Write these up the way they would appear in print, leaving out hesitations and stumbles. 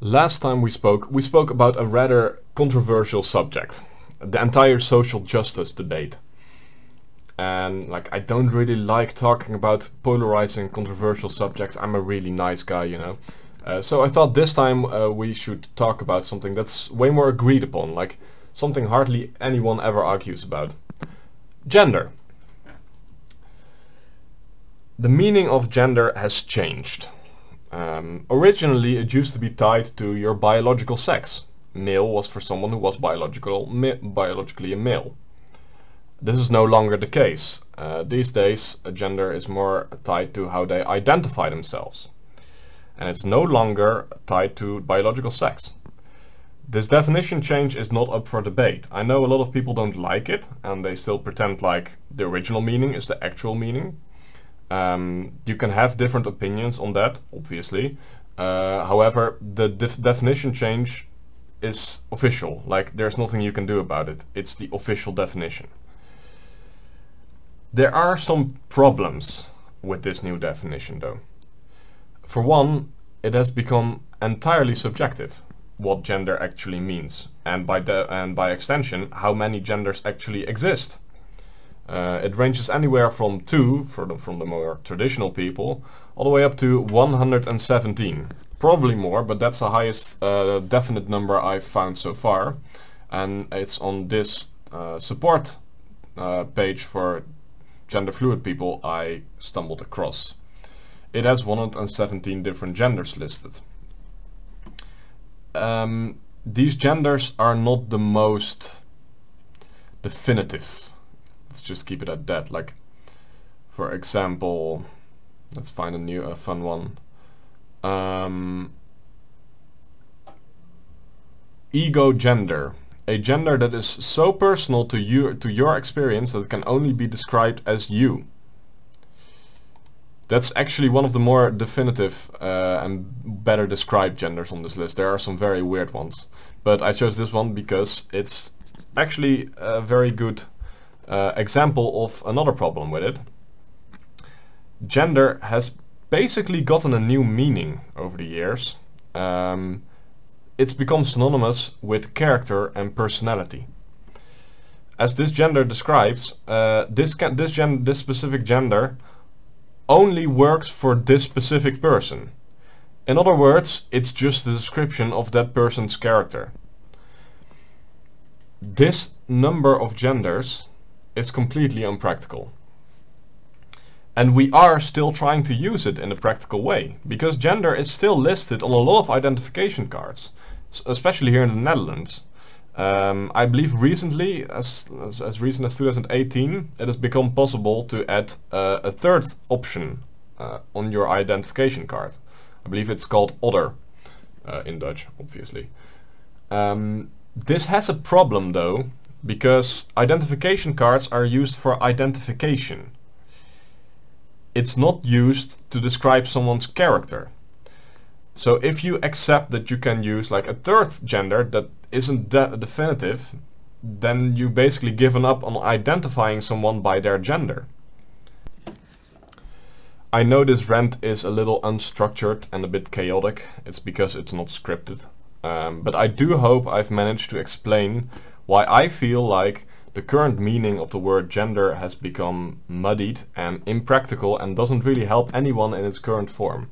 Last time we spoke about a rather controversial subject, the entire social justice debate. And I don't really like talking about polarizing controversial subjects. I'm a really nice guy, you know. So I thought this time we should talk about something that's way more agreed upon, like something hardly anyone ever argues about. Gender. The meaning of gender has changed. Originally it used to be tied to your biological sex. Male was for someone who was biologically a male. This is no longer the case. These days gender is more tied to how they identify themselves. And it's no longer tied to biological sex. This definition change is not up for debate. I know a lot of people don't like it and they still pretend like the original meaning is the actual meaning. You can have different opinions on that, obviously. However, the definition change is official. There's nothing you can do about it. It's the official definition. There are some problems with this new definition though. For one, it has become entirely subjective what gender actually means, and by extension how many genders actually exist. It ranges anywhere from 2 from the more traditional people all the way up to 117. Probably more, but that's the highest definite number I've found so far, and it's on this support page for gender fluid people I stumbled across. It has 117 different genders listed. These genders are not the most definitive. Let's just keep it at that. For example, let's find a fun one. Ego gender. A gender that is so personal to your experience that it can only be described as you. That's actually one of the more definitive and better described genders on this list. There are some very weird ones, but I chose this one because it's actually a very good example of another problem with it. Gender has basically gotten a new meaning over the years. It's become synonymous with character and personality. As this gender describes, this specific gender only works for this specific person. In other words, it's just the description of that person's character. This number of genders is completely unpractical. And we are still trying to use it in a practical way, because gender is still listed on a lot of identification cards, especially here in the Netherlands. I believe recently, as recent as 2018, it has become possible to add a third option on your identification card. I believe it's called Other in Dutch, obviously. This has a problem though, because identification cards are used for identification. It's not used to describe someone's character. So if you accept that you can use a third gender that isn't definitive, then you basically given up on identifying someone by their gender. I know this rant is a little unstructured and a bit chaotic. It's because it's not scripted. But I do hope I've managed to explain why I feel like the current meaning of the word gender has become muddied and impractical and doesn't really help anyone in its current form.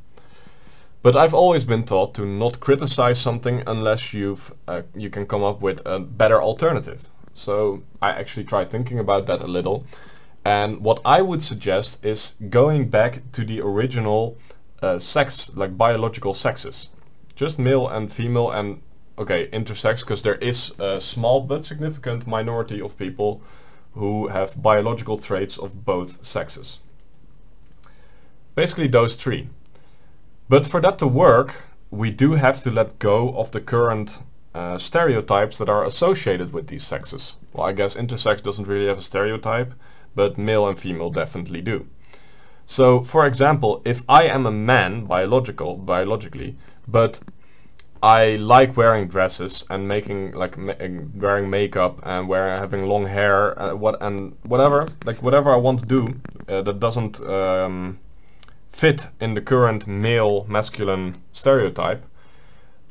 But I've always been taught to not criticize something unless you can come up with a better alternative. So I actually tried thinking about that a little. And what I would suggest is going back to the original sex, biological sexes. Just male and female and, okay, intersex, because there is a small but significant minority of people who have biological traits of both sexes. Basically those three. But for that to work, we do have to let go of the current stereotypes that are associated with these sexes. Well, I guess intersex doesn't really have a stereotype, but male and female definitely do. So, for example, if I am a man biologically, but I like wearing dresses and making wearing makeup and having long hair, whatever I want to do that doesn't fit in the current male masculine stereotype,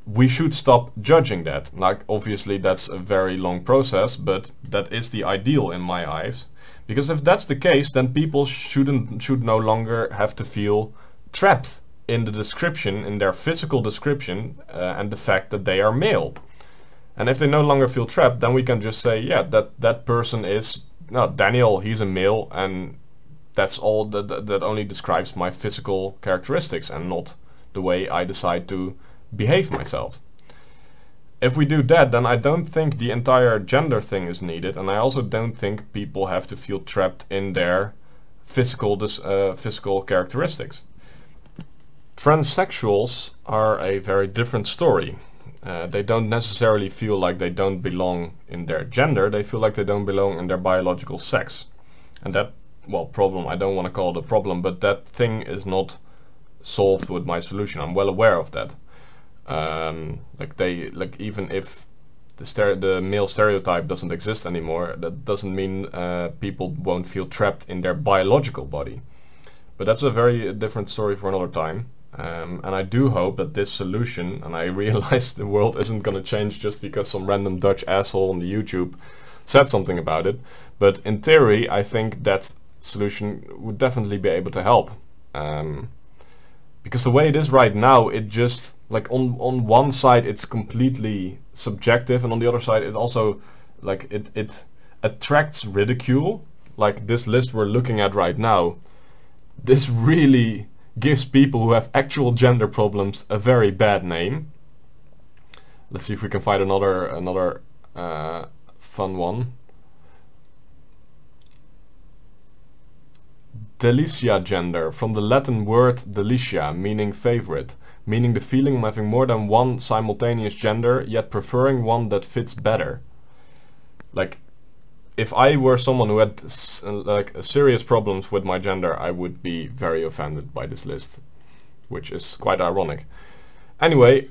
we should stop judging that. Like, obviously that's a very long process, but that is the ideal in my eyes. Because if that's the case, then people should no longer have to feel trapped in the description, in their physical description, and the fact that they are male. And if they no longer feel trapped, then we can just say, yeah, that person is, no, Daniel, he's a male, and that's all, that only describes my physical characteristics and not the way I decide to behave myself. If we do that, then I don't think the entire gender thing is needed, and I also don't think people have to feel trapped in their physical characteristics. Transsexuals are a very different story. They don't necessarily feel like they don't belong in their gender, they feel like they don't belong in their biological sex. And that, well, problem, I don't want to call it a problem, but that thing is not solved with my solution. I'm well aware of that. Even if the male stereotype doesn't exist anymore, that doesn't mean people won't feel trapped in their biological body. But that's a very different story for another time. And I do hope that this solution, and I realize the world isn't going to change just because some random Dutch asshole on the YouTube said something about it, but in theory I think that solution would definitely be able to help. Because the way it is right now, it just, like, on one side it's completely subjective, and on the other side it also, like, it attracts ridicule. Like this list we're looking at right now, this really gives people who have actual gender problems a very bad name. Let's see if we can find another fun one. Delicia gender, from the Latin word delicia, meaning favorite, meaning the feeling of having more than one simultaneous gender, yet preferring one that fits better. Like, if I were someone who had serious problems with my gender, I would be very offended by this list, which is quite ironic. Anyway,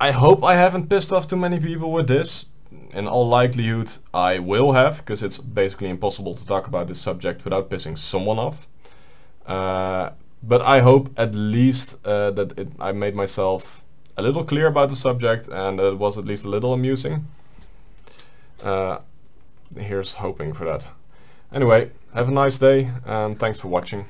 I hope I haven't pissed off too many people with this. In all likelihood I will have, because it's basically impossible to talk about this subject without pissing someone off. But I hope at least I made myself a little clear about the subject, and it was at least a little amusing. Here's hoping for that. Anyway, have a nice day, and thanks for watching.